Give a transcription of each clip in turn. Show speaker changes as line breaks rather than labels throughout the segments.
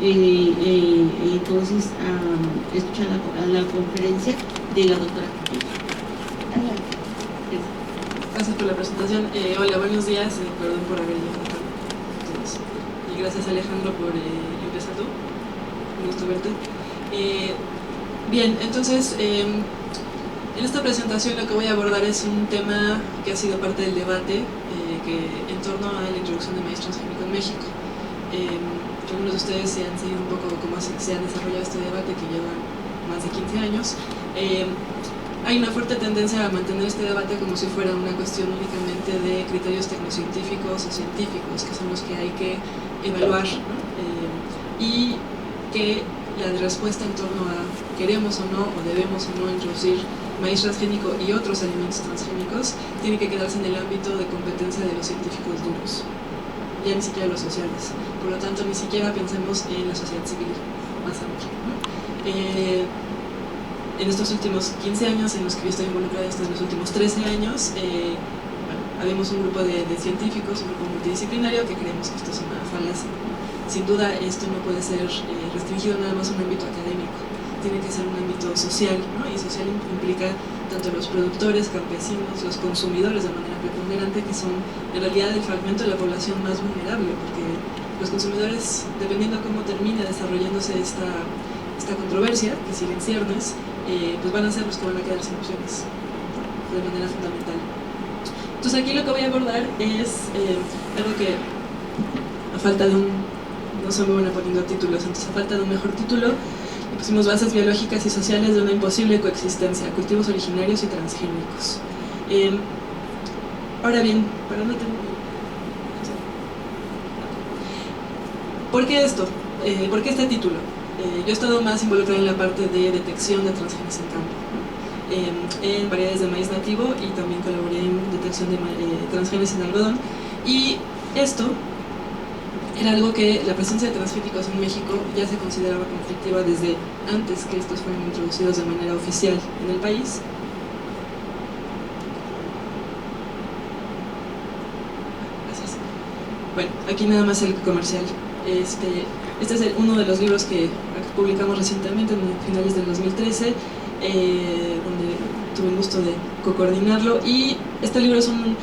entonces escuchar la conferencia de la doctora.
Gracias por la presentación. Hola, buenos días. Perdón por haber llegado tarde. Y gracias, Alejandro, por empezar tú. Un gusto verte. Bien, entonces, en esta presentación lo que voy a abordar es un tema que ha sido parte del debate en torno a la introducción de maíz transgénico en México. Algunos de ustedes se han seguido un poco cómo se ha desarrollado este debate que lleva más de 15 años. Hay una fuerte tendencia a mantener este debate como si fuera una cuestión únicamente de criterios tecnocientíficos o científicos, que son los que hay que evaluar, ¿no? Y que la respuesta en torno a queremos o no, o debemos o no introducir maíz transgénico y otros alimentos transgénicos tiene que quedarse en el ámbito de competencia de los científicos duros, ya ni siquiera los sociales. Por lo tanto, ni siquiera pensemos en la sociedad civil más amplia, ¿no? En estos últimos 15 años en los que yo estoy involucrada, estos en los últimos 13 años, habemos un grupo de científicos, un grupo multidisciplinario que creemos que esto es una falacia. Sin duda, esto no puede ser restringido nada más a un ámbito académico, tiene que ser un ámbito social, ¿no? Y social implica tanto los productores, campesinos, los consumidores de manera preponderante, que son en realidad el fragmento de la población más vulnerable, porque los consumidores, dependiendo cómo termine desarrollándose esta controversia, que sigue en ciernes, pues van a ser los que van a quedar sin opciones, de manera fundamental. Entonces aquí lo que voy a abordar es algo que a falta de no soy muy buena poniendo títulos, entonces a falta de un mejor título le pusimos bases biológicas y sociales de una imposible coexistencia, cultivos originarios y transgénicos. Ahora bien, para no tener... ¿Por qué esto? ¿Por qué este título? Yo he estado más involucrada en la parte de detección de transgenes en campo, ¿no? En variedades de maíz nativo, y también colaboré en detección de transgenes en algodón, y esto era algo que la presencia de transgénicos en México ya se consideraba conflictiva desde antes que estos fueran introducidos de manera oficial en el país. Gracias. Bueno, aquí nada más el comercial. Este es uno de los libros que publicamos recientemente, en finales del 2013, donde tuve el gusto de coordinarlo, y este libro es un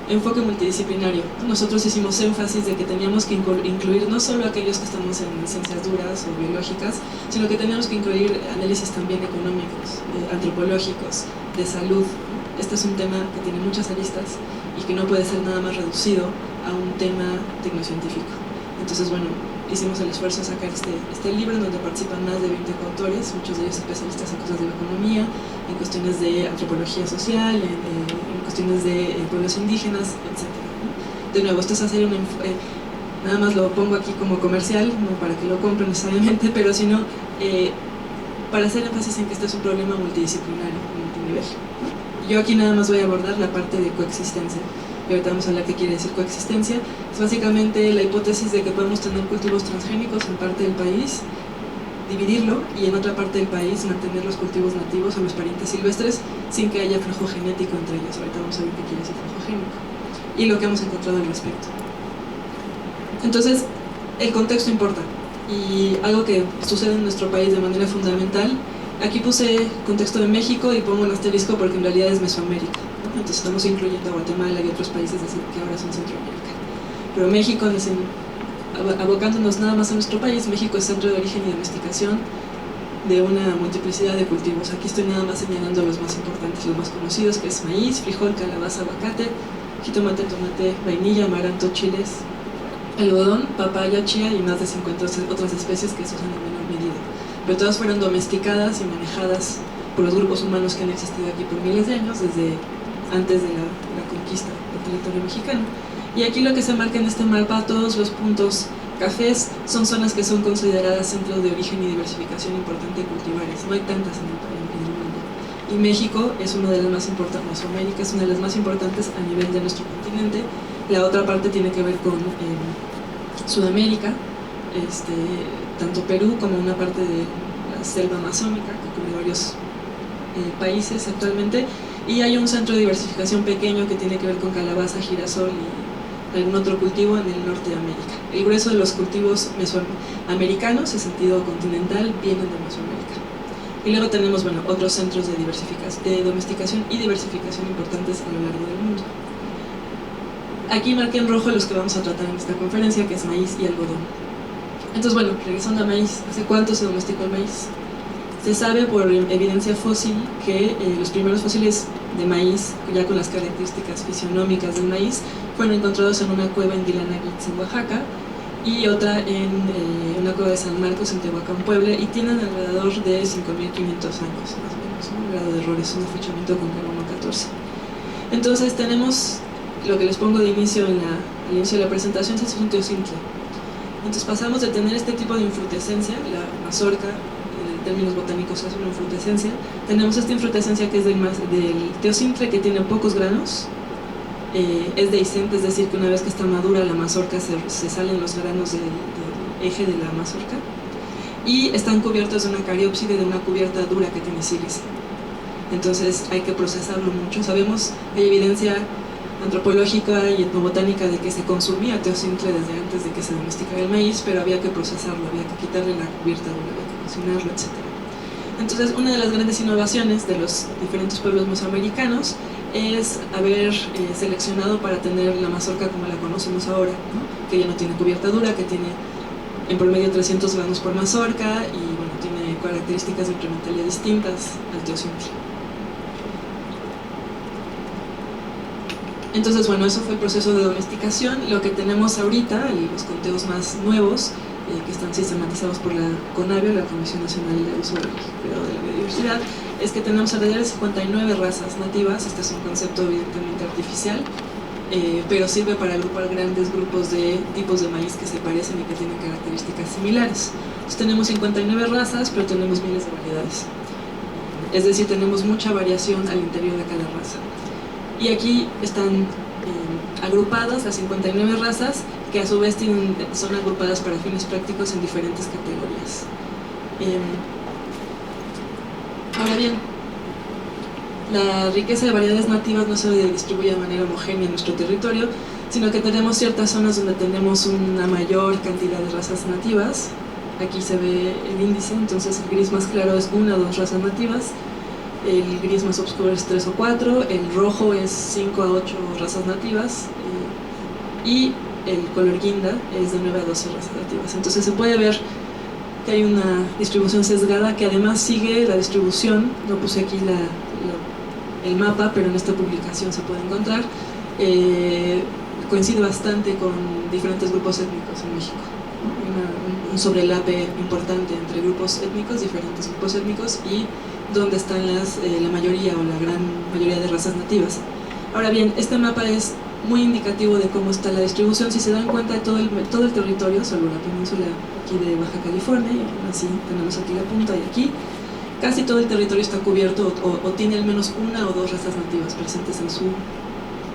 enfoque multidisciplinario. Nosotros hicimos énfasis de que teníamos que incluir no solo aquellos que estamos en ciencias duras o biológicas, sino que teníamos que incluir análisis también económicos, antropológicos, de salud. Este es un tema que tiene muchas aristas y que no puede ser nada más reducido a un tema tecnocientífico. Entonces, bueno, hicimos el esfuerzo de sacar este libro en donde participan más de 20 autores, muchos de ellos especialistas en cosas de la economía, en cuestiones de antropología social, en cuestiones de pueblos indígenas, etc. De nuevo, esto es hacer nada más lo pongo aquí como comercial, no para que lo compren necesariamente, pero sino para hacer énfasis en que este es un problema multidisciplinario, multinivel. Yo aquí nada más voy a abordar la parte de coexistencia. Y ahorita vamos a hablar qué quiere decir coexistencia. Es básicamente la hipótesis de que podemos tener cultivos transgénicos en parte del país, dividirlo, y en otra parte del país mantener los cultivos nativos o los parientes silvestres sin que haya flujo genético entre ellos. Ahorita vamos a ver qué quiere decir flujo génico y lo que hemos encontrado al respecto. Entonces, el contexto importa, y algo que sucede en nuestro país de manera fundamental. Aquí puse contexto de México y pongo un asterisco porque en realidad es Mesoamérica, ¿no? Entonces estamos incluyendo a Guatemala y otros países que ahora son Centroamérica. Pero México, abocándonos nada más a nuestro país, México es centro de origen y domesticación de una multiplicidad de cultivos. Aquí estoy nada más señalando los más importantes, los más conocidos, que es maíz, frijol, calabaza, aguacate, jitomate, tomate, vainilla, amaranto, chiles, algodón, papaya, chía y más de 50 otras especies que se usan en menor medida. Pero todas fueron domesticadas y manejadas por los grupos humanos que han existido aquí por miles de años, desde antes de la conquista del territorio mexicano. Y aquí lo que se marca en este mapa, todos los puntos cafés son zonas que son consideradas centros de origen y diversificación importante de cultivares. No hay tantas en el mundo. Y México es una de las más importantes, Mesoamérica es una de las más importantes a nivel de nuestro continente. La otra parte tiene que ver con Sudamérica, tanto Perú como una parte de la selva amazónica que cubre varios países actualmente, y hay un centro de diversificación pequeño que tiene que ver con calabaza, girasol algún otro cultivo en el norte de América. El grueso de los cultivos mesoamericanos, en sentido continental, vienen de Mesoamérica. Y luego tenemos, bueno, otros centros de domesticación y diversificación importantes a lo largo del mundo. Aquí marqué en rojo los que vamos a tratar en esta conferencia, que es maíz y algodón. Entonces, bueno, regresando a maíz, ¿hace cuánto se domesticó el maíz? Se sabe por evidencia fósil que los primeros fósiles de maíz, ya con las características fisionómicas del maíz, fueron encontrados en una cueva en Dilanaguitz, en Oaxaca, y otra en una cueva de San Marcos, en Tehuacán, Puebla, y tienen alrededor de 5.500 años, más o menos, ¿no? Un grado de error es un afechamiento con carbono 14. Entonces tenemos lo que les pongo de inicio al inicio de la presentación, es un teocintle. Entonces pasamos de tener este tipo de infrutescencia, la mazorca, en términos botánicos es una infrutescencia, tenemos esta infrutescencia que es del teocintle, que tiene pocos granos, es dehiscente, es decir, que una vez que está madura la mazorca se salen los granos del eje de la mazorca, y están cubiertos de una cariópside, de una cubierta dura que tiene sílice. Entonces hay que procesarlo mucho. Sabemos, hay evidencia antropológica y etnobotánica de que se consumía teocintle desde antes de que se domesticara el maíz, pero había que procesarlo, había que quitarle la cubierta dura, había que cocinarlo, etc. Entonces, una de las grandes innovaciones de los diferentes pueblos mesoamericanos es haber seleccionado para tener la mazorca como la conocemos ahora, ¿no? Que ya no tiene cubierta dura, que tiene en promedio 300 gramos por mazorca y bueno, tiene características de incrementalidad distintas al teocintle. Entonces, bueno, eso fue el proceso de domesticación. Lo que tenemos ahorita, y los conteos más nuevos, que están sistematizados por la CONABIO, la Comisión Nacional de Uso y Cuidado de la Biodiversidad, es que tenemos alrededor de 59 razas nativas. Este es un concepto evidentemente artificial, pero sirve para agrupar grandes grupos de tipos de maíz que se parecen y que tienen características similares. Entonces tenemos 59 razas, pero tenemos miles de variedades. Es decir, tenemos mucha variación al interior de cada raza. Y aquí están agrupadas las 59 razas, que a su vez son agrupadas para fines prácticos en diferentes categorías. Ahora bien, la riqueza de variedades nativas no se distribuye de manera homogénea en nuestro territorio, sino que tenemos ciertas zonas donde tenemos una mayor cantidad de razas nativas. Aquí se ve el índice, entonces el gris más claro es 1 o 2 razas nativas, el gris más oscuro es 3 o 4, el rojo es 5 a 8 razas nativas, y el color guinda es de 9 a 12 razas nativas. Entonces se puede ver que hay una distribución sesgada que además sigue la distribución. No puse aquí el mapa, pero en esta publicación se puede encontrar. Coincide bastante con diferentes grupos étnicos en México. Un sobrelape importante entre grupos étnicos, diferentes grupos étnicos, y donde están la mayoría o la gran mayoría de razas nativas. Ahora bien, este mapa es muy indicativo de cómo está la distribución. Si se dan cuenta, todo el territorio, salvo la península aquí de Baja California, y así tenemos aquí la punta y aquí, casi todo el territorio está cubierto o tiene al menos 1 o 2 razas nativas presentes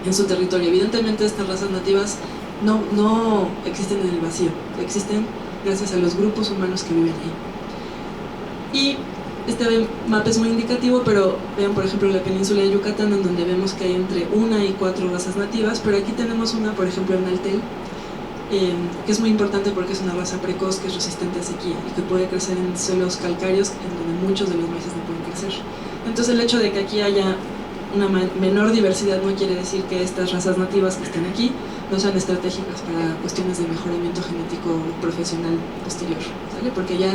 en su territorio. Evidentemente estas razas nativas no existen en el vacío, existen gracias a los grupos humanos que viven ahí. Y este mapa es muy indicativo, pero vean por ejemplo la península de Yucatán, en donde vemos que hay entre 1 y 4 razas nativas, pero aquí tenemos una, por ejemplo, en Altel, que es muy importante porque es una raza precoz que es resistente a sequía y que puede crecer en suelos calcáreos en donde muchos de los maíces no pueden crecer. Entonces el hecho de que aquí haya una menor diversidad no quiere decir que estas razas nativas que estén aquí no sean estratégicas para cuestiones de mejoramiento genético profesional posterior, ¿sale? Porque ya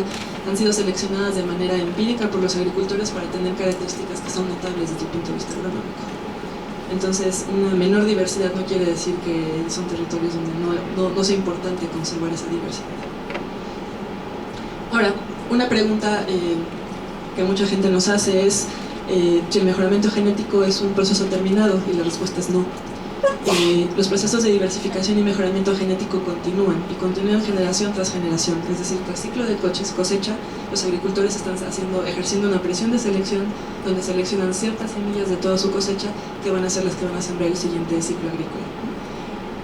han sido seleccionadas de manera empírica por los agricultores para tener características que son notables desde el punto de vista agronómico. Entonces, una menor diversidad no quiere decir que son territorios donde no sea importante conservar esa diversidad. Ahora, una pregunta que mucha gente nos hace es si el mejoramiento genético es un proceso terminado, y la respuesta es no. Los procesos de diversificación y mejoramiento genético continúan generación tras generación, es decir, tras ciclo de cosecha, los agricultores están ejerciendo una presión de selección donde seleccionan ciertas semillas de toda su cosecha que van a ser las que van a sembrar el siguiente ciclo agrícola.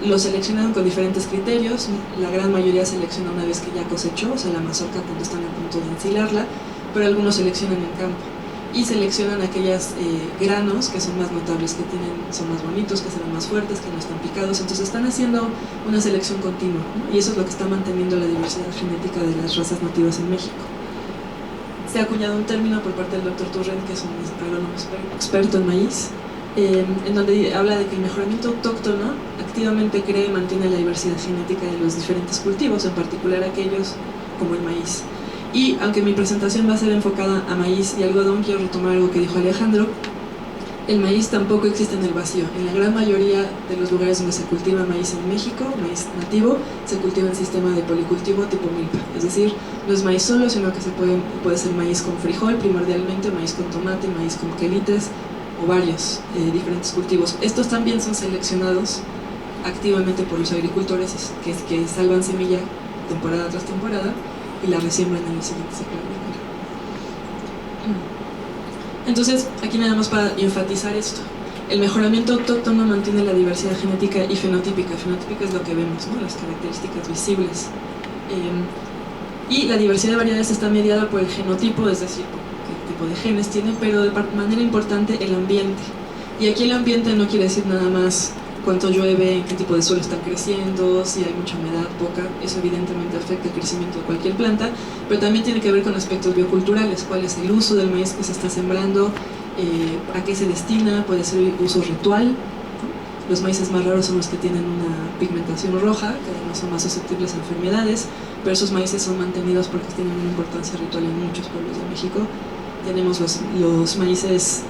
Lo seleccionan con diferentes criterios. La gran mayoría selecciona una vez que ya cosechó, o sea la mazorca cuando están a punto de ensilarla, pero algunos seleccionan en campo. y seleccionan aquellos granos que son más notables, que son más bonitos, que se ven más fuertes, que no están picados. Entonces están haciendo una selección continua, ¿no? Y eso es lo que está manteniendo la diversidad genética de las razas nativas en México. Se ha acuñado un término por parte del Dr. Turrent, que es un agrónomo experto en maíz, en donde habla de que el mejoramiento autóctono activamente crea y mantiene la diversidad genética de los diferentes cultivos, en particular aquellos como el maíz. Y aunque mi presentación va a ser enfocada a maíz y algodón, quiero retomar algo que dijo Alejandro. El maíz tampoco existe en el vacío. En la gran mayoría de los lugares donde se cultiva maíz en México, maíz nativo, se cultiva en sistema de policultivo tipo milpa. Es decir, no es maíz solo, sino que puede ser maíz con frijol primordialmente, maíz con tomate, maíz con quelites o varios diferentes cultivos. Estos también son seleccionados activamente por los agricultores que salvan semilla temporada tras temporada y la resiembran en el siguiente ciclo agrícola. Entonces, aquí nada más para enfatizar esto. El mejoramiento autóctono mantiene la diversidad genética y fenotípica. Fenotípica es lo que vemos, ¿no? Las características visibles. Y la diversidad de variedades está mediada por el genotipo, es decir, por qué tipo de genes tiene, pero de manera importante el ambiente. Y aquí el ambiente no quiere decir nada más cuánto llueve, en qué tipo de suelo están creciendo, si hay mucha humedad, poca. Eso evidentemente afecta el crecimiento de cualquier planta, pero también tiene que ver con aspectos bioculturales, cuál es el uso del maíz que se está sembrando, a qué se destina, puede ser uso ritual, ¿no? Los maíces más raros son los que tienen una pigmentación roja, que además son más susceptibles a enfermedades, pero esos maíces son mantenidos porque tienen una importancia ritual en muchos pueblos de México. Tenemos los maíces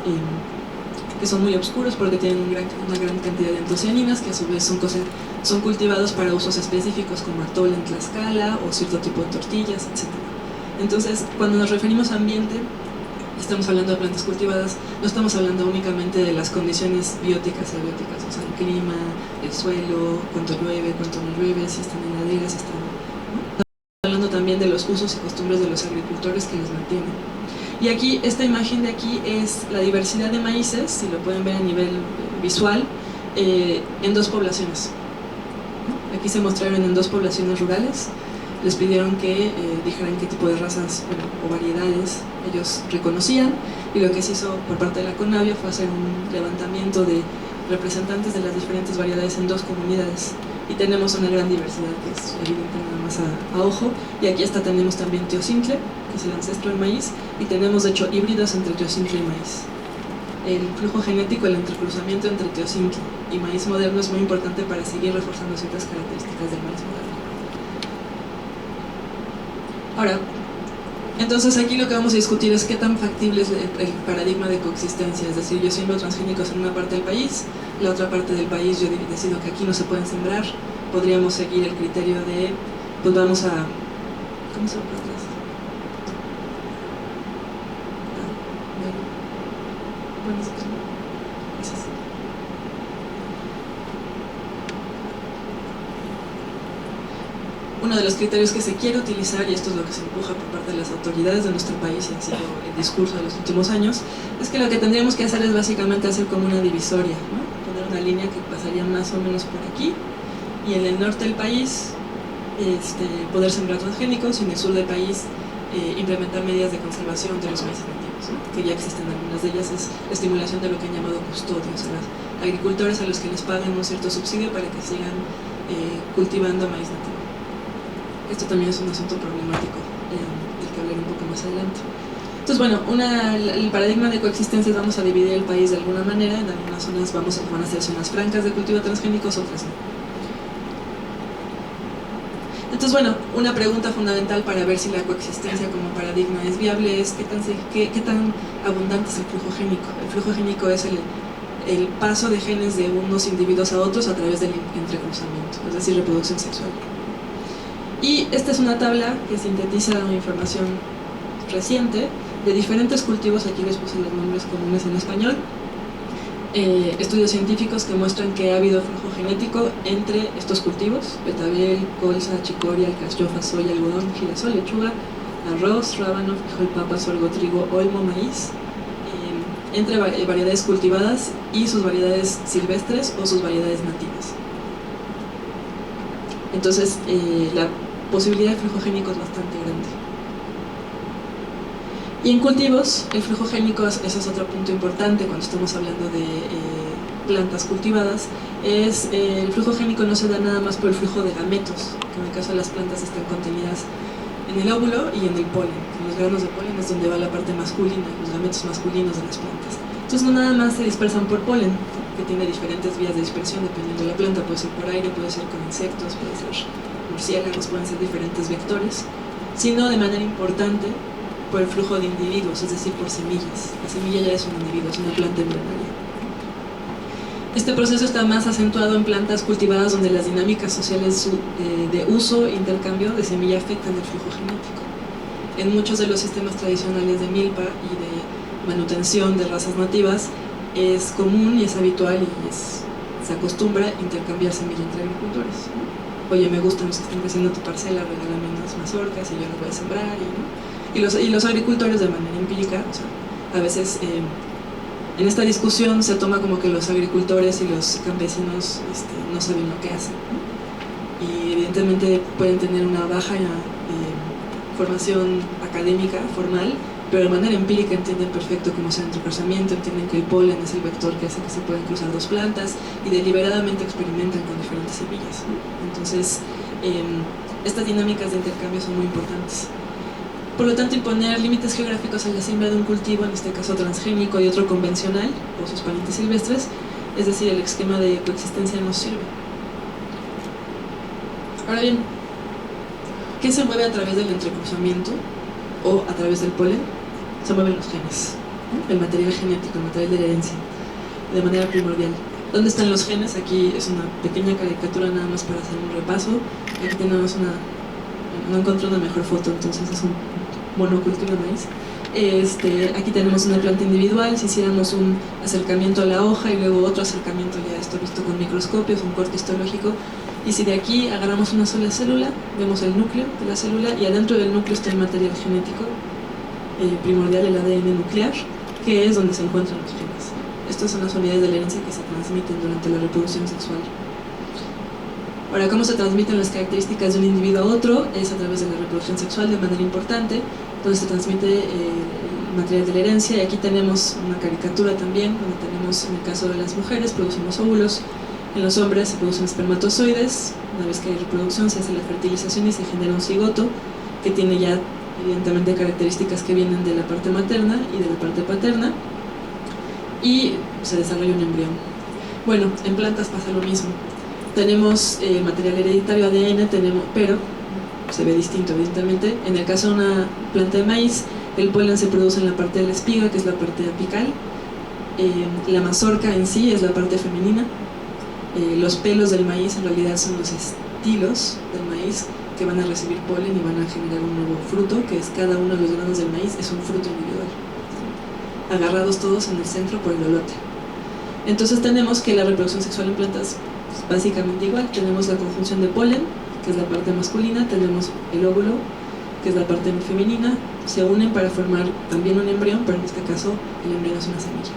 que son muy oscuros porque tienen una gran cantidad de antocianinas, que a su vez son cultivados para usos específicos como atole en Tlaxcala o cierto tipo de tortillas, etc. Entonces, cuando nos referimos a ambiente, estamos hablando de plantas cultivadas, no estamos hablando únicamente de las condiciones bióticas y abióticas, o sea, el clima, el suelo, cuánto llueve, cuánto no llueve, si están en laderas, si están, ¿no? Estamos hablando también de los usos y costumbres de los agricultores que los mantienen. Y aquí, esta imagen de aquí es la diversidad de maíces, si lo pueden ver a nivel visual, en dos poblaciones. Aquí se mostraron en dos poblaciones rurales. Les pidieron que dijeran qué tipo de razas, bueno, o variedades ellos reconocían, y lo que se hizo por parte de la Conavio fue hacer un levantamiento de representantes de las diferentes variedades en dos comunidades. Y tenemos una gran diversidad que es evidente nada más a ojo. Y aquí hasta tenemos también teocintle, que es el ancestro del maíz, y tenemos de hecho híbridos entre teocintle y maíz. El flujo genético, el entrecruzamiento entre teocintle y maíz moderno es muy importante para seguir reforzando ciertas características del maíz moderno. Ahora, entonces aquí lo que vamos a discutir es qué tan factible es el paradigma de coexistencia, es decir, yo siembro transgénicos en una parte del país, la otra parte del país yo decido que aquí no se pueden sembrar, podríamos seguir el criterio de, pues vamos a, ¿cómo se llama? Uno de los criterios que se quiere utilizar, y esto es lo que se empuja por parte de las autoridades de nuestro país y ha sido el discurso de los últimos años, es que lo que tendríamos que hacer es básicamente hacer como una divisoria, ¿no? Poner una línea que pasaría más o menos por aquí, y en el norte del país poder sembrar transgénicos, y en el sur del país implementar medidas de conservación de los maíces nativos, ¿no? Que ya existen algunas de ellas, es la estimulación de lo que han llamado custodios, a los agricultores a los que les pagan un cierto subsidio para que sigan cultivando maíz nativo. Esto también es un asunto problemático del que hablaré un poco más adelante. Entonces, bueno, el paradigma de coexistencia es vamos a dividir el país de alguna manera, en algunas zonas van a ser zonas francas de cultivo de transgénicos, otras no. Entonces, bueno, una pregunta fundamental para ver si la coexistencia como paradigma es viable es qué tan abundante es el flujo génico. El flujo génico es el paso de genes de unos individuos a otros a través del entrecruzamiento, es decir, reproducción sexual. Y esta es una tabla que sintetiza información reciente de diferentes cultivos. Aquí les puse los nombres comunes en español. Estudios científicos que muestran que ha habido flujo genético entre estos cultivos: betabel, colza, chicoria, alcachofa, soya, algodón, girasol, lechuga, arroz, rábano, frijol, papa, sorgo, trigo, olmo, maíz, entre variedades cultivadas y sus variedades silvestres o sus variedades nativas. Entonces, la posibilidad de flujo génico es bastante grande. Y en cultivos, el flujo génico, ese es otro punto importante cuando estamos hablando de plantas cultivadas, el flujo génico no se da nada más por el flujo de gametos, que en el caso de las plantas están contenidas en el óvulo y en el polen. En los granos de polen es donde va la parte masculina, los gametos masculinos de las plantas. Entonces no nada más se dispersan por polen, que tiene diferentes vías de dispersión dependiendo de la planta, puede ser por aire, puede ser con insectos, puede ser murciélagos, pueden ser diferentes vectores, sino de manera importante por el flujo de individuos, es decir, por semillas. La semilla ya es un individuo, es una planta embrionaria. Este proceso está más acentuado en plantas cultivadas donde las dinámicas sociales de uso e intercambio de semilla afectan el flujo genético. En muchos de los sistemas tradicionales de milpa y de manutención de razas nativas es común y es habitual y se acostumbra intercambiar semilla entre agricultores. Oye, me gustan los que están creciendo tu parcela, regálame unas mazorcas y yo las voy a sembrar. Y los agricultores de manera empírica, o sea, a veces en esta discusión se toma como que los agricultores y los campesinos no saben lo que hacen, ¿no? Y evidentemente pueden tener una baja formación académica, formal, pero de manera empírica entienden perfecto cómo es el entrecruzamiento, entienden que el polen es el vector que hace que se puedan cruzar dos plantas y deliberadamente experimentan con diferentes semillas, ¿no? Entonces, estas dinámicas de intercambio son muy importantes. Por lo tanto, imponer límites geográficos a la siembra de un cultivo, en este caso transgénico y otro convencional, o sus parientes silvestres, es decir, el esquema de coexistencia no sirve. Ahora bien, ¿qué se mueve a través del entrecruzamiento o a través del polen? Se mueven los genes, ¿no? El material genético, el material de la herencia, de manera primordial. ¿Dónde están los genes? Aquí es una pequeña caricatura nada más para hacer un repaso. Aquí tenemos no encontré una mejor foto, entonces es un monocultivo de maíz. Aquí tenemos una planta individual. Si hiciéramos un acercamiento a la hoja y luego otro acercamiento, ya esto visto con microscopios, un corte histológico, y si de aquí agarramos una sola célula, vemos el núcleo de la célula y adentro del núcleo está el material genético primordial, el ADN nuclear, que es donde se encuentran los genes. Estas son las unidades de la herencia que se transmiten durante la reproducción sexual. Ahora, ¿cómo se transmiten las características de un individuo a otro? Es a través de la reproducción sexual de manera importante, donde se transmite el material de la herencia. Y aquí tenemos una caricatura también, donde tenemos, en el caso de las mujeres, producimos óvulos, en los hombres se producen espermatozoides. Una vez que hay reproducción se hace la fertilización y se genera un cigoto, que tiene ya evidentemente características que vienen de la parte materna y de la parte paterna, y se desarrolla un embrión. Bueno, en plantas pasa lo mismo. Tenemos material hereditario, ADN, pero se ve distinto evidentemente. En el caso de una planta de maíz, el polen se produce en la parte de la espiga, que es la parte apical. La mazorca en sí es la parte femenina. Los pelos del maíz en realidad son los estilos del maíz que van a recibir polen y van a generar un nuevo fruto, que es cada uno de los granos del maíz, es un fruto individual, agarrados todos en el centro por el lolote. Entonces tenemos que la reproducción sexual en plantas es básicamente igual. Tenemos la conjunción de polen, que es la parte masculina, tenemos el óvulo, que es la parte femenina, se unen para formar también un embrión, pero en este caso el embrión es una semilla.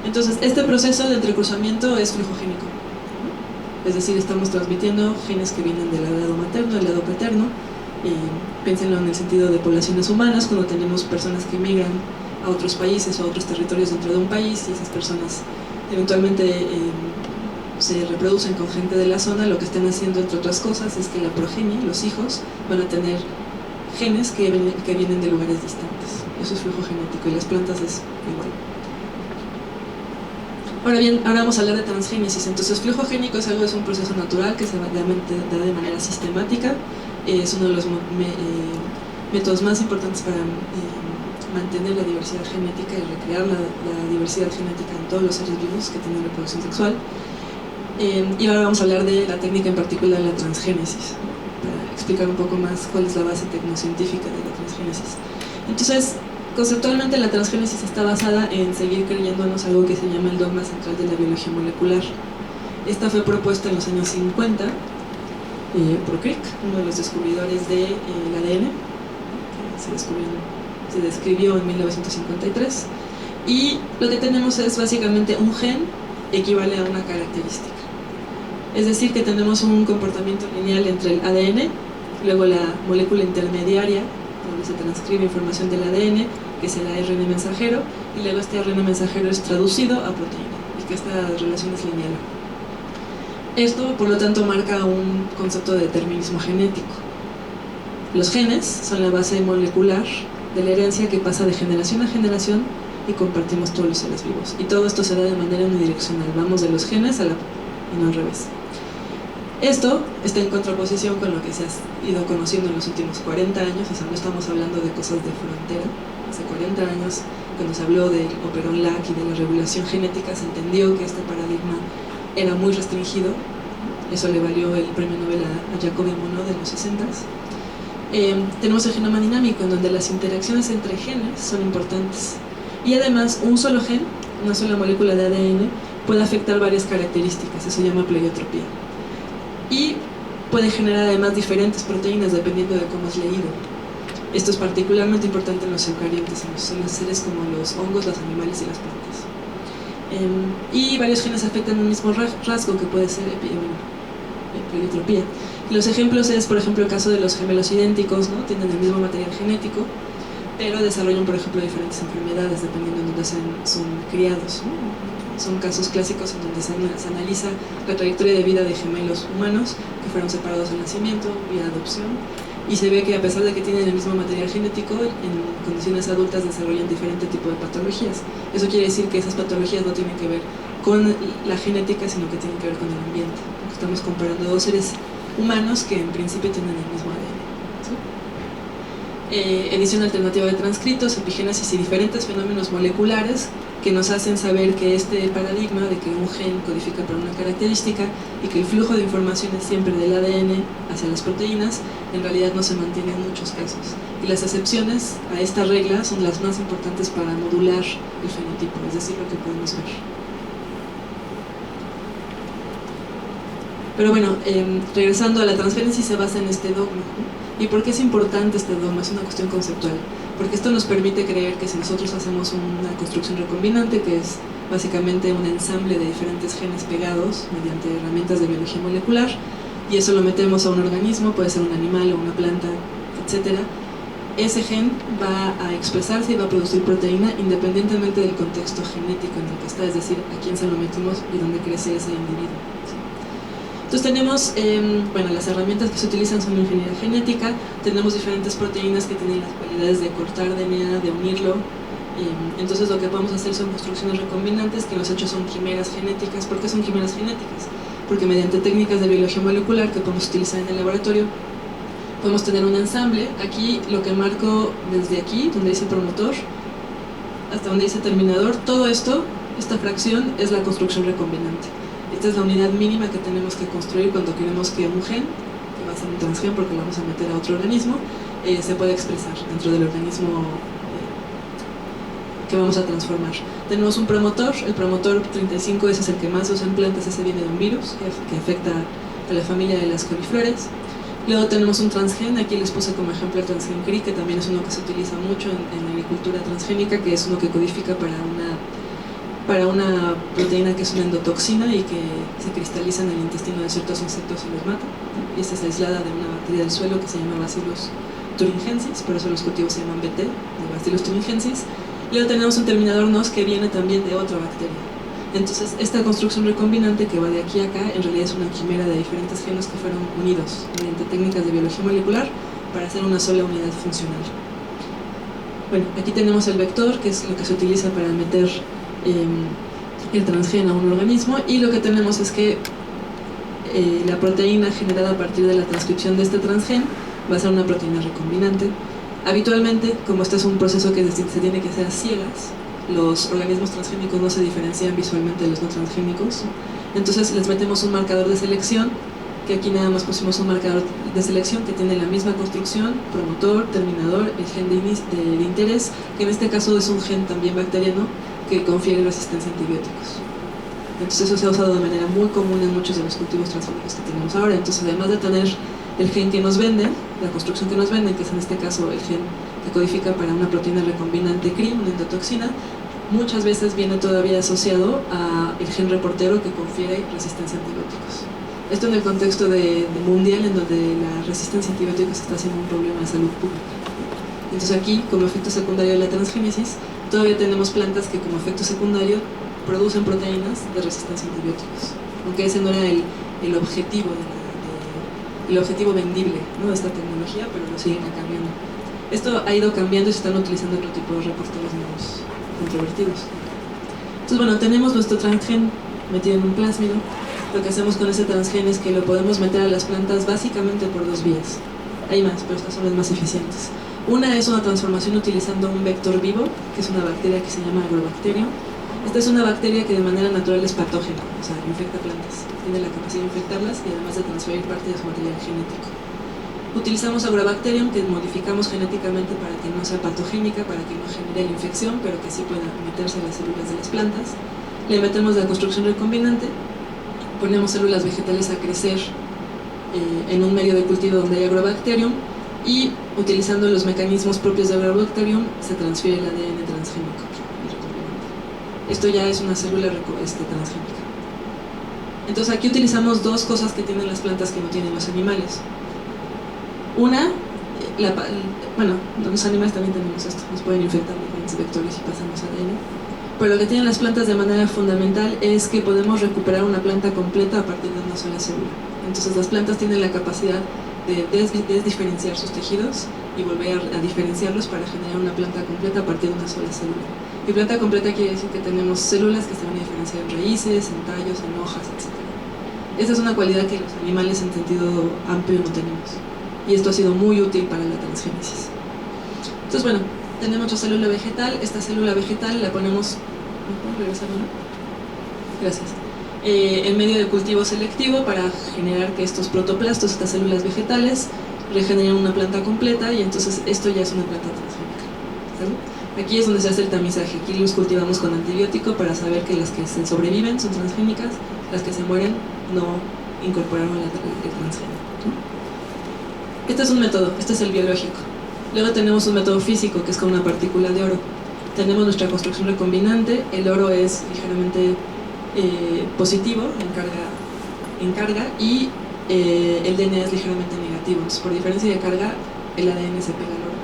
Entonces, este proceso de entrecruzamiento es flujogénico, ¿no? Es decir, estamos transmitiendo genes que vienen del lado materno, del lado paterno. Piénsenlo en el sentido de poblaciones humanas, cuando tenemos personas que migran a otros países o a otros territorios dentro de un país, y esas personas eventualmente se reproducen con gente de la zona, lo que están haciendo, entre otras cosas, es que la progenie, los hijos, van a tener genes que vienen de lugares distantes. Eso es flujo genético, y las plantas es igual. Ahora bien, ahora vamos a hablar de transgénesis. Entonces, flujo génico es un proceso natural que se da de manera sistemática. Es uno de los métodos más importantes para mantener la diversidad genética y recrear la diversidad genética en todos los seres vivos que tienen reproducción sexual. Y ahora vamos a hablar de la técnica en particular de la transgénesis, para explicar un poco más cuál es la base tecnocientífica de la transgénesis. Entonces, conceptualmente la transgénesis está basada en seguir creyéndonos algo que se llama el dogma central de la biología molecular. Esta fue propuesta en los años 50 por Crick, uno de los descubridores del ADN, que se describió en 1953. Y lo que tenemos es básicamente un gen equivale a una característica. Es decir, que tenemos un comportamiento lineal entre el ADN, luego la molécula intermediaria donde se transcribe información del ADN, que es el ARN mensajero, y luego este ARN mensajero es traducido a proteína, y que esta relación es lineal. Esto, por lo tanto, marca un concepto de determinismo genético. Los genes son la base molecular de la herencia que pasa de generación a generación y compartimos todos los seres vivos. Y todo esto se da de manera unidireccional, vamos de los genes a la... y no al revés. Esto está en contraposición con lo que se ha ido conociendo en los últimos 40 años, o sea, no estamos hablando de cosas de frontera. Hace 40 años, cuando se habló del Operon Lac y de la regulación genética, se entendió que este paradigma era muy restringido. Eso le valió el premio Nobel a Jacob y Monod en los 60s. Tenemos el genoma dinámico, en donde las interacciones entre genes son importantes. Y además, un solo gen, una sola molécula de ADN, puede afectar varias características, eso se llama pleiotropía. Y puede generar además diferentes proteínas dependiendo de cómo es leído. Esto es particularmente importante en los eucariontes, en los seres como los hongos, los animales y las plantas. Y varios genes afectan un mismo rasgo que puede ser pleiotropía. Y los ejemplos es, por ejemplo, el caso de los gemelos idénticos, ¿no? Tienen el mismo material genético, pero desarrollan, por ejemplo, diferentes enfermedades dependiendo de dónde son criados, ¿no? Son casos clásicos en donde se analiza la trayectoria de vida de gemelos humanos que fueron separados al nacimiento vía adopción, y se ve que a pesar de que tienen el mismo material genético, en condiciones adultas desarrollan diferente tipo de patologías. Eso quiere decir que esas patologías no tienen que ver con la genética, sino que tienen que ver con el ambiente. Estamos comparando dos seres humanos que en principio tienen el mismo ADN. ¿Sí? Edición alternativa de transcritos, epigénesis y diferentes fenómenos moleculares que nos hacen saber que este paradigma de que un gen codifica para una característica y que el flujo de información es siempre del ADN hacia las proteínas, en realidad no se mantiene en muchos casos. Y las excepciones a esta regla son las más importantes para modular el fenotipo, es decir, lo que podemos ver. Pero bueno, regresando a la transferencia, se basa en este dogma, ¿no? ¿Y por qué es importante este dogma? Es una cuestión conceptual. Porque esto nos permite creer que si nosotros hacemos una construcción recombinante, que es básicamente un ensamble de diferentes genes pegados mediante herramientas de biología molecular, y eso lo metemos a un organismo, puede ser un animal o una planta, etc., ese gen va a expresarse y va a producir proteína independientemente del contexto genético en el que está, es decir, a quién se lo metimos y dónde crece ese individuo. Entonces tenemos, las herramientas que se utilizan son ingeniería genética, tenemos diferentes proteínas que tienen las cualidades de cortar DNA, de unirlo, entonces lo que podemos hacer son construcciones recombinantes, que en los hechos son quimeras genéticas. ¿Por qué son quimeras genéticas? Porque mediante técnicas de biología molecular que podemos utilizar en el laboratorio, podemos tener un ensamble. Aquí lo que marco desde aquí, donde dice promotor, hasta donde dice terminador, todo esto, esta fracción es la construcción recombinante. Esta es la unidad mínima que tenemos que construir cuando queremos que un gen, que va a ser un transgen porque lo vamos a meter a otro organismo, se pueda expresar dentro del organismo que vamos a transformar. Tenemos un promotor, el promotor 35, ese es el que más se usa en plantas, ese viene de un virus que afecta a la familia de las coliflores. Luego tenemos un transgen, aquí les puse como ejemplo el transgen CRI, que también es uno que se utiliza mucho en agricultura transgénica, que es uno que codifica para una proteína que es una endotoxina y que se cristaliza en el intestino de ciertos insectos y los mata. Y esta es aislada de una bacteria del suelo que se llama Bacillus thuringiensis, por eso los cultivos se llaman BT, de Bacillus thuringiensis. Luego tenemos un terminador NOS que viene también de otra bacteria. Entonces, esta construcción recombinante que va de aquí a acá, en realidad es una quimera de diferentes genes que fueron unidos mediante técnicas de biología molecular para hacer una sola unidad funcional. Bueno, aquí tenemos el vector, que es lo que se utiliza para meter el transgen a un organismo, y lo que tenemos es que la proteína generada a partir de la transcripción de este transgen va a ser una proteína recombinante. Habitualmente, como este es un proceso que se tiene que hacer a ciegas, los organismos transgénicos no se diferencian visualmente de los no transgénicos, entonces les metemos un marcador de selección, que aquí nada más pusimos un marcador de selección que tiene la misma construcción, promotor, terminador, el gen de interés, que en este caso es un gen también bacteriano que confiere resistencia a antibióticos. Entonces eso se ha usado de manera muy común en muchos de los cultivos transgénicos que tenemos ahora. Entonces, además de tener el gen que nos venden, la construcción que nos venden, que es en este caso el gen que codifica para una proteína recombinante CRI, una endotoxina, muchas veces viene todavía asociado a el gen reportero que confiere resistencia a antibióticos. Esto en el contexto de mundial, en donde la resistencia a antibióticos está siendo un problema de salud pública. Entonces aquí, como efecto secundario de la transgénesis, todavía tenemos plantas que como efecto secundario producen proteínas de resistencia a antibióticos, aunque ese no era el objetivo el objetivo vendible, ¿no?, de esta tecnología, pero lo siguen cambiando. Esto ha ido cambiando y se están utilizando otro tipo de reporteros menos controvertidos. Entonces, bueno, tenemos nuestro transgen metido en un plásmido. Lo que hacemos con ese transgen es que lo podemos meter a las plantas básicamente por dos vías. Hay más, pero estas son las más eficientes. Una es una transformación utilizando un vector vivo, que es una bacteria que se llama Agrobacterium. Esta es una bacteria que de manera natural es patógena, o sea, infecta plantas. Tiene la capacidad de infectarlas y además de transferir parte de su material genético. Utilizamos Agrobacterium, que modificamos genéticamente para que no sea patogénica, para que no genere la infección, pero que sí pueda meterse en las células de las plantas. Le metemos la construcción recombinante, ponemos células vegetales a crecer en un medio de cultivo donde hay Agrobacterium, y utilizando los mecanismos propios de Agrobacterium se transfiere el ADN transgénico. Esto ya es una célula transgénica. Entonces aquí utilizamos dos cosas que tienen las plantas que no tienen los animales. Una, bueno, los animales también tenemos esto, nos pueden infectar diferentes vectores y pasamos ADN. Pero lo que tienen las plantas de manera fundamental es que podemos recuperar una planta completa a partir de una sola célula. Entonces las plantas tienen la capacidad de desdiferenciar sus tejidos y volver a diferenciarlos para generar una planta completa a partir de una sola célula. Y planta completa quiere decir que tenemos células que se van a diferenciar en raíces, en tallos, en hojas, etc. Esa es una cualidad que los animales en sentido amplio no tenemos. Y esto ha sido muy útil para la transgénesis. Entonces, bueno, tenemos nuestra célula vegetal. Esta célula vegetal la ponemos... ¿me puedo regresar una? Gracias. En medio de cultivo selectivo para generar que estos protoplastos, estas células vegetales, regeneren una planta completa, y entonces esto ya es una planta transgénica. ¿Sí? Aquí es donde se hace el tamizaje. Aquí los cultivamos con antibiótico para saber que las que se sobreviven son transgénicas, las que se mueren no incorporaron el transgénico. ¿Sí? Este es un método, este es el biológico. Luego tenemos un método físico, que es con una partícula de oro. Tenemos nuestra construcción recombinante. El oro es ligeramente positivo en carga y el DNA es ligeramente negativo. Entonces, por diferencia de carga, el ADN se pega al oro.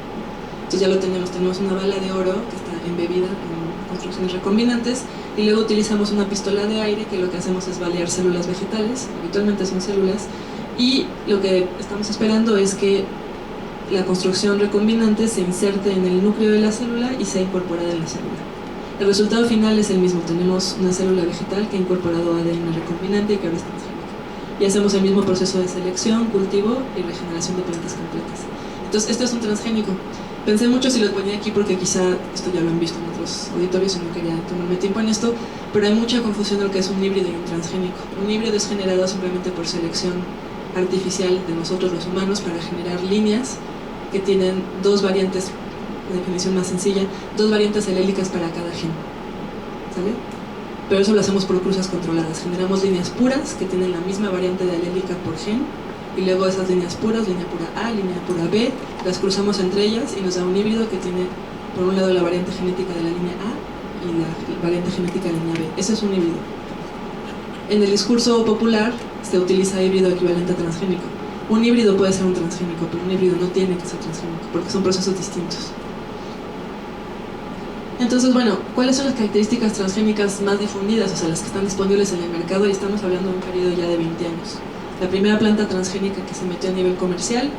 Entonces ya lo tenemos una bala de oro que está embebida en construcciones recombinantes, y luego utilizamos una pistola de aire que lo que hacemos es balear células vegetales, habitualmente son células, y lo que estamos esperando es que la construcción recombinante se inserte en el núcleo de la célula y sea incorporada en la célula. El resultado final es el mismo, tenemos una célula vegetal que ha incorporado ADN recombinante y que ahora es transgénica. Y hacemos el mismo proceso de selección, cultivo y regeneración de plantas completas. Entonces, esto es un transgénico. Pensé mucho si lo ponía aquí porque quizá esto ya lo han visto en otros auditorios y no quería tomarme tiempo en esto, pero hay mucha confusión de lo que es un híbrido y un transgénico. Un híbrido es generado simplemente por selección artificial de nosotros los humanos para generar líneas que tienen dos variantes, de definición más sencilla, dos variantes alélicas para cada gen. ¿Sale? Pero eso lo hacemos por cruzas controladas. Generamos líneas puras que tienen la misma variante de alélica por gen, y luego esas líneas puras, línea pura A, línea pura B, las cruzamos entre ellas y nos da un híbrido que tiene por un lado la variante genética de la línea A y la variante genética de la línea B. Ese es un híbrido. En el discurso popular se utiliza híbrido equivalente a transgénico. Un híbrido puede ser un transgénico, pero un híbrido no tiene que ser transgénico porque son procesos distintos. Entonces, bueno, ¿cuáles son las características transgénicas más difundidas? O sea, las que están disponibles en el mercado, y estamos hablando de un periodo ya de 20 años. La primera planta transgénica que se metió a nivel comercial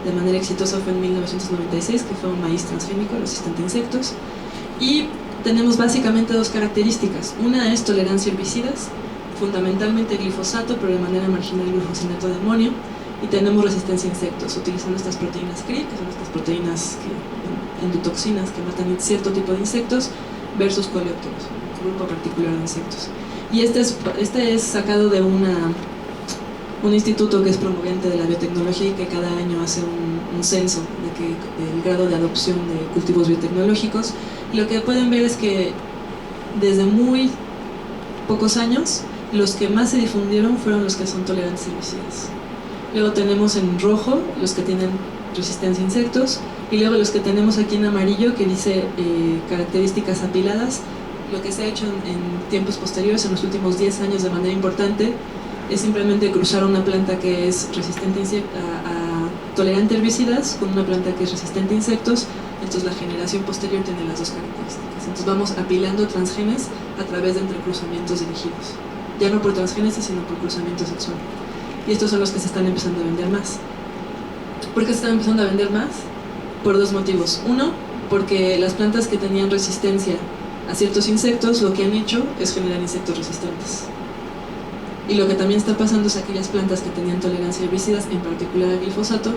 de manera exitosa fue en 1996, que fue un maíz transgénico resistente a insectos. Y tenemos básicamente dos características. Una es tolerancia a herbicidas, fundamentalmente glifosato, pero de manera marginal glufosinato de amonio. Y tenemos resistencia a insectos, utilizando estas proteínas CRI, que son estas proteínas endotoxinas que matan cierto tipo de insectos, versus coleópteros, un grupo particular de insectos. Y este es sacado de un instituto que es promoviente de la biotecnología y que cada año hace un censo del grado de adopción de cultivos biotecnológicos. Y lo que pueden ver es que desde muy pocos años los que más se difundieron fueron los que son tolerantes a herbicidas. Luego tenemos en rojo los que tienen resistencia a insectos, y luego los que tenemos aquí en amarillo que dice características apiladas. Lo que se ha hecho en tiempos posteriores, en los últimos 10 años de manera importante, es simplemente cruzar una planta que es resistente tolerante a herbicidas con una planta que es resistente a insectos Entonces la generación posterior tiene las dos características. Entonces vamos apilando transgenes a través de entrecruzamientos dirigidos. Ya no por transgénesis, sino por cruzamiento sexual. Y estos son los que se están empezando a vender más. ¿Por qué se están empezando a vender más? Por dos motivos. Uno, porque las plantas que tenían resistencia a ciertos insectos, lo que han hecho es generar insectos resistentes. Y lo que también está pasando es que aquellas plantas que tenían tolerancia a herbicidas, en particular al glifosato,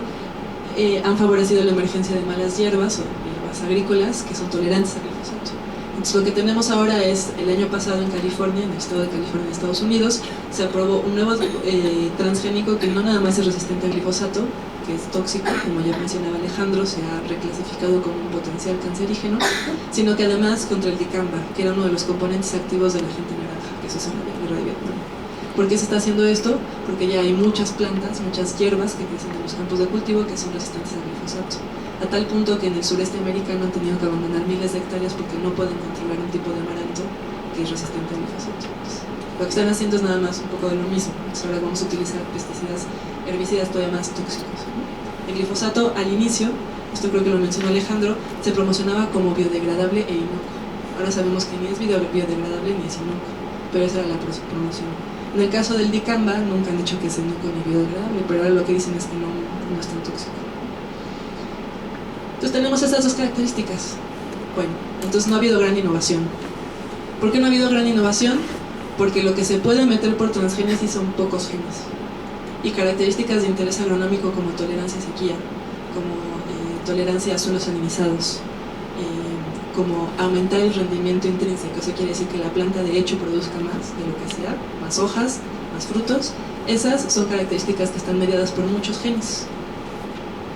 han favorecido la emergencia de malas hierbas o hierbas agrícolas que son tolerantes al glifosato. Entonces lo que tenemos ahora es, el año pasado en California, en el estado de California, en Estados Unidos, se aprobó un nuevo transgénico que no nada más es resistente al glifosato, que es tóxico, como ya mencionaba Alejandro, se ha reclasificado como un potencial cancerígeno, sino que además contra el dicamba, que era uno de los componentes activos de la gente naranja, que se usa en la guerra de Vietnam. ¿Por qué se está haciendo esto? Porque ya hay muchas plantas, muchas hierbas que crecen en los campos de cultivo que son resistentes al glifosato, a tal punto que en el sureste americano han tenido que abandonar miles de hectáreas porque no pueden controlar un tipo de amaranto que es resistente al glifosato. Entonces, lo que están haciendo es nada más un poco de lo mismo. Entonces, ahora vamos a utilizar pesticidas, herbicidas todavía más tóxicos. El glifosato al inicio, esto creo que lo mencionó Alejandro, se promocionaba como biodegradable e inocuo. Ahora sabemos que ni es biodegradable ni es inocuo, pero esa era la promoción. En el caso del dicamba, nunca han dicho que es inocuo ni biodegradable, pero ahora lo que dicen es que no es tan tóxico. Entonces tenemos esas dos características. Bueno, entonces no ha habido gran innovación. ¿Por qué no ha habido gran innovación? Porque lo que se puede meter por transgénesis son pocos genes. Y características de interés agronómico como tolerancia a sequía, como tolerancia a suelos salinizados, como aumentar el rendimiento intrínseco, eso quiere decir que la planta de hecho produzca más de lo que sea, más hojas, más frutos. Esas son características que están mediadas por muchos genes,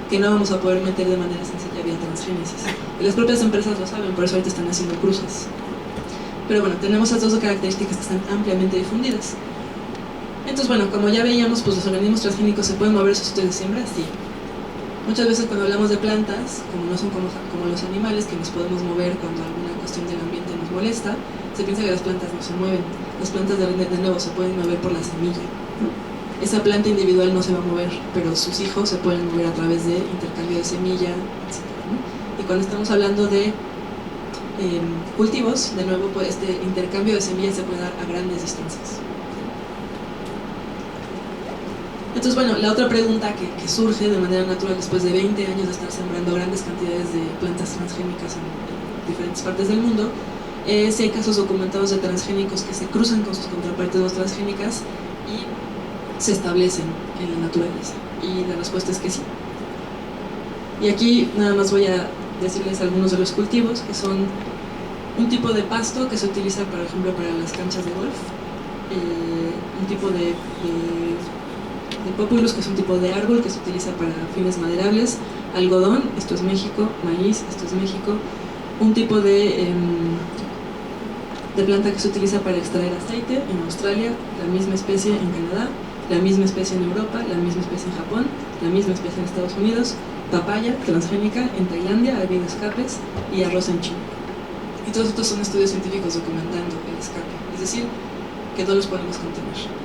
que no vamos a poder meter de manera sencilla vía transgénesis. Y las propias empresas lo saben, por eso ahorita están haciendo cruzas. Pero bueno, tenemos esas dos características que están ampliamente difundidas. Entonces, bueno, como ya veíamos, pues los organismos transgénicos se pueden mover sus sitios de siembra, sí. Muchas veces cuando hablamos de plantas, como no son como los animales, que nos podemos mover cuando alguna cuestión del ambiente nos molesta, se piensa que las plantas no se mueven. Las plantas de nuevo se pueden mover por la semilla. Esa planta individual no se va a mover, pero sus hijos se pueden mover a través de intercambio de semilla, etc. Y cuando estamos hablando de cultivos, de nuevo, pues este intercambio de semillas se puede dar a grandes distancias. Entonces, bueno, la otra pregunta que surge de manera natural después de 20 años de estar sembrando grandes cantidades de plantas transgénicas en diferentes partes del mundo, es si hay casos documentados de transgénicos que se cruzan con sus contrapartes no transgénicas y se establecen en la naturaleza. Y la respuesta es que sí. Y aquí nada más voy a decirles algunos de los cultivos, que son un tipo de pasto que se utiliza, por ejemplo, para las canchas de golf, un tipo de populus, que es un tipo de árbol que se utiliza para fines maderables, algodón, esto es México, maíz, esto es México, un tipo de planta que se utiliza para extraer aceite en Australia, la misma especie en Canadá, la misma especie en Europa, la misma especie en Japón, la misma especie en Estados Unidos, papaya transgénica en Tailandia, ha habido escapes, y arroz en China. Y todos estos son estudios científicos documentando el escape, es decir, que no los podemos contener.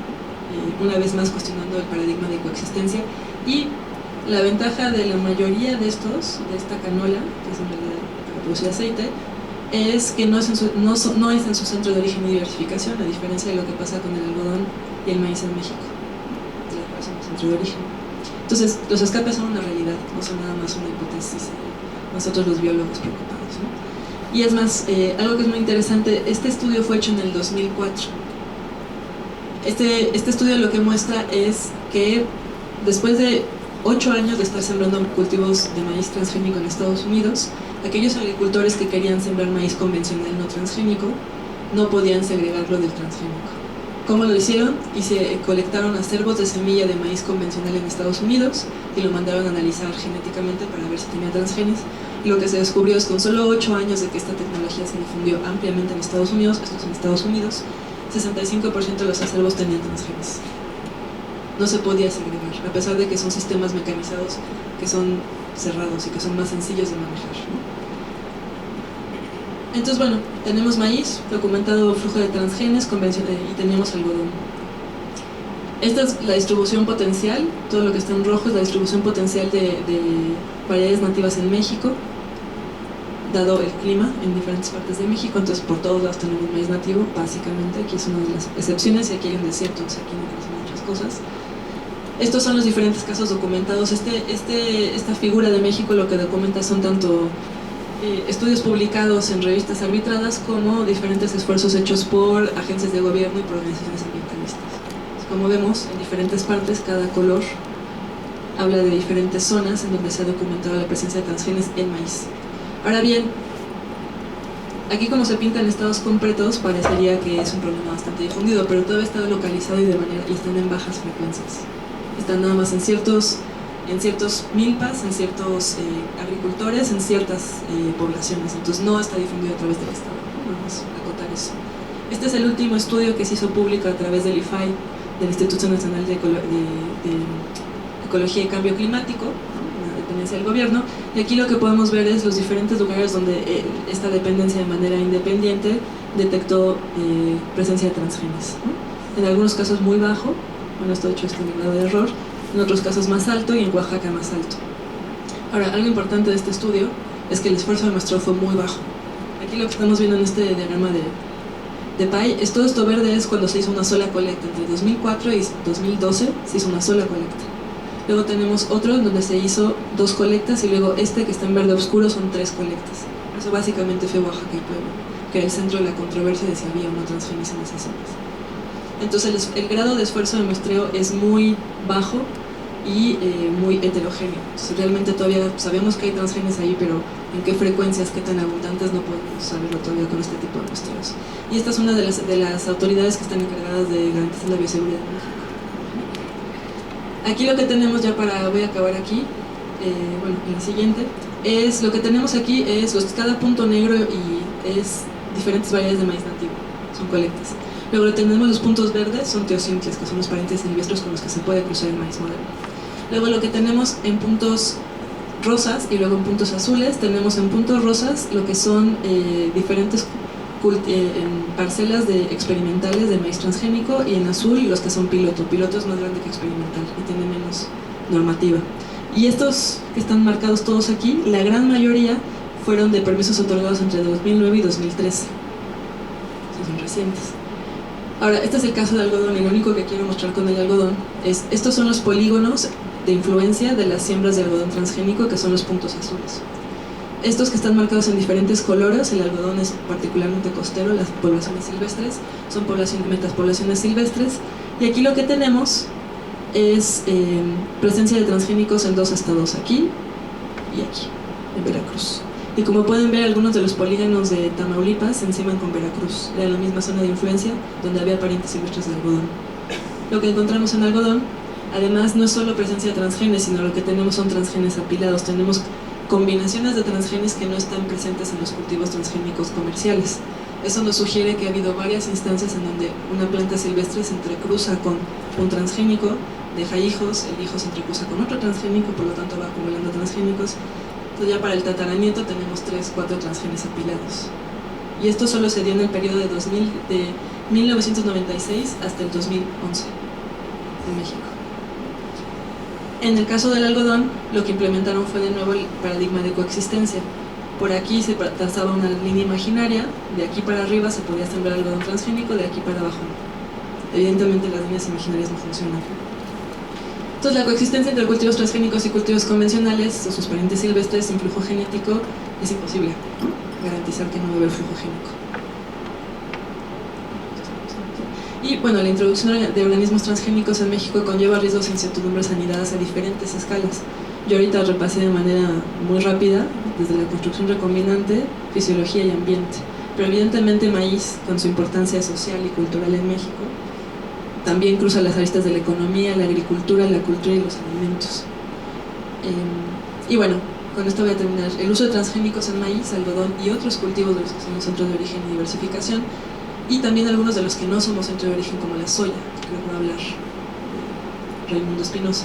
Una vez más cuestionando el paradigma de coexistencia. Y la ventaja de la mayoría de estos, de esta canola, que es en realidad para producir aceite, es que no es en su centro de origen y diversificación, a diferencia de lo que pasa con el algodón y el maíz en México, de la cual son el centro de origen. Entonces, los escapes son una realidad, no son nada más una hipótesis de nosotros los biólogos preocupados, ¿no? Y es más, algo que es muy interesante, este estudio fue hecho en el 2004. Este estudio lo que muestra es que después de 8 años de estar sembrando cultivos de maíz transgénico en Estados Unidos, aquellos agricultores que querían sembrar maíz convencional no transgénico no podían segregarlo del transgénico. ¿Cómo lo hicieron? Y se colectaron acervos de semilla de maíz convencional en Estados Unidos y lo mandaron a analizar genéticamente para ver si tenía transgenes. Y lo que se descubrió es que con solo 8 años de que esta tecnología se difundió ampliamente en Estados Unidos, esto es en Estados Unidos, 65% de los acervos tenían transgenes. No se podía segregar, a pesar de que son sistemas mecanizados que son cerrados y que son más sencillos de manejar, ¿no? Entonces, bueno, tenemos maíz, documentado flujo de transgenes, y tenemos algodón. Esta es la distribución potencial, todo lo que está en rojo es la distribución potencial de variedades nativas en México. dado el clima en diferentes partes de México. Entonces por todos lados tenemos maíz nativo, básicamente. Aquí es una de las excepciones, y aquí hay un desierto, entonces aquí no crecen muchas cosas. Estos son los diferentes casos documentados. Esta figura de México lo que documenta son tanto estudios publicados en revistas arbitradas como diferentes esfuerzos hechos por agencias de gobierno y por organizaciones ambientalistas. Como vemos, en diferentes partes, cada color habla de diferentes zonas en donde se ha documentado la presencia de transgenes en maíz. Ahora bien, aquí como se pintan estados completos, parecería que es un problema bastante difundido, pero todo está localizado y están en bajas frecuencias. Están nada más en ciertos milpas, en ciertos agricultores, en ciertas poblaciones. Entonces no está difundido a través del estado. Vamos a acotar eso. Este es el último estudio que se hizo público a través del IFAI, del Instituto Nacional de Ecología y Cambio Climático, una dependencia del gobierno, y aquí lo que podemos ver es los diferentes lugares donde esta dependencia de manera independiente detectó presencia de transgenes, ¿no? En algunos casos muy bajo, bueno, esto de hecho está en el grado de error, en otros casos más alto, y en Oaxaca más alto. Ahora, algo importante de este estudio es que el esfuerzo de muestreo fue muy bajo. Aquí lo que estamos viendo en este diagrama de PAI es todo esto verde, es cuando se hizo una sola colecta. Entre 2004 y 2012 se hizo una sola colecta. Luego tenemos otro donde se hizo 2 colectas, y luego este que está en verde oscuro son 3 colectas. Eso básicamente fue Oaxaca y Puebla, que era el centro de la controversia de si había o no transgenes en esas zonas. Entonces el grado de esfuerzo de muestreo es muy bajo y muy heterogéneo. Entonces, realmente todavía sabemos que hay transgenes ahí, pero en qué frecuencias, qué tan abundantes, no podemos saberlo todavía con este tipo de muestreos. Y esta es una de las autoridades que están encargadas de garantizar la bioseguridad en México. Aquí lo que tenemos ya voy a acabar aquí, bueno, en la siguiente, es lo que tenemos aquí es cada punto negro y es diferentes variedades de maíz nativo, son colectas. Luego tenemos los puntos verdes, son teosintles, que son los parientes silvestres con los que se puede cruzar el maíz moderno. Luego lo que tenemos en puntos rosas y luego en puntos azules, tenemos en puntos rosas lo que son diferentes parcelas experimentales de maíz transgénico, y en azul los que son piloto. Piloto es más grande que experimental y tiene menos normativa. Y estos que están marcados todos aquí, la gran mayoría fueron de permisos otorgados entre 2009 y 2013. Son recientes. Ahora, este es el caso de algodón, y lo único que quiero mostrar con el algodón es, estos son los polígonos de influencia de las siembras de algodón transgénico, que son los puntos azules. Estos que están marcados en diferentes colores, el algodón es particularmente costero, las poblaciones silvestres, son metapoblaciones silvestres, y aquí lo que tenemos es presencia de transgénicos en 2 estados, aquí y aquí, en Veracruz. Y como pueden ver, algunos de los polígonos de Tamaulipas se enciman con Veracruz, era la misma zona de influencia donde había parientes silvestres de algodón. Lo que encontramos en algodón, además, no es solo presencia de transgenes, sino lo que tenemos son transgenes apilados. Tenemos combinaciones de transgenes que no están presentes en los cultivos transgénicos comerciales. Eso nos sugiere que ha habido varias instancias en donde una planta silvestre se entrecruza con un transgénico, deja hijos, el hijo se entrecruza con otro transgénico, por lo tanto va acumulando transgénicos. Entonces ya para el tataraniento tenemos 3-4 transgenes apilados. Y esto solo se dio en el periodo de 1996 hasta el 2011 en México. En el caso del algodón, lo que implementaron fue de nuevo el paradigma de coexistencia. Por aquí se trazaba una línea imaginaria, de aquí para arriba se podía sembrar algodón transgénico, de aquí para abajo no. Evidentemente las líneas imaginarias no funcionan. Entonces la coexistencia entre cultivos transgénicos y cultivos convencionales, o sus parientes silvestres sin flujo genético, es imposible, ¿no? Garantizar que no va a haber flujo génico. Y bueno, la introducción de organismos transgénicos en México conlleva riesgos e incertidumbres anidadas a diferentes escalas. Yo ahorita repasé de manera muy rápida, desde la construcción recombinante, fisiología y ambiente. Pero evidentemente maíz, con su importancia social y cultural en México, también cruza las aristas de la economía, la agricultura, la cultura y los alimentos. Y bueno, con esto voy a terminar. El uso de transgénicos en maíz, algodón y otros cultivos de los que son centros de origen y diversificación, y también algunos de los que no somos centro de origen, como la soya, que creo que va a hablar Raimundo Espinosa.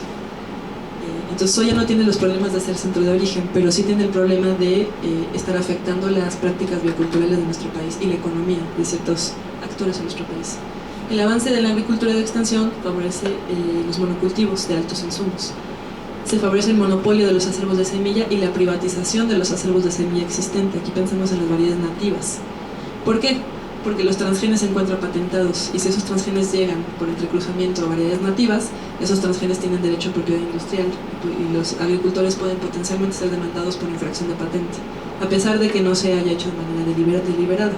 Entonces soya no tiene los problemas de ser centro de origen, pero sí tiene el problema de estar afectando las prácticas bioculturales de nuestro país y la economía de ciertos actores en nuestro país. El avance de la agricultura de extensión favorece los monocultivos de altos insumos. se favorece el monopolio de los acervos de semilla y la privatización de los acervos de semilla existente. Aquí pensamos en las variedades nativas. ¿Por qué? Porque los transgenes se encuentran patentados, y si esos transgenes llegan por entrecruzamiento a variedades nativas, esos transgenes tienen derecho a propiedad industrial y los agricultores pueden potencialmente ser demandados por infracción de patente, a pesar de que no se haya hecho de manera deliberada.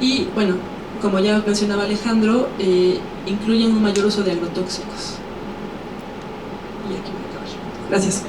Y bueno, como ya mencionaba Alejandro, incluyen un mayor uso de agrotóxicos. Y aquí voy a acabar. Gracias.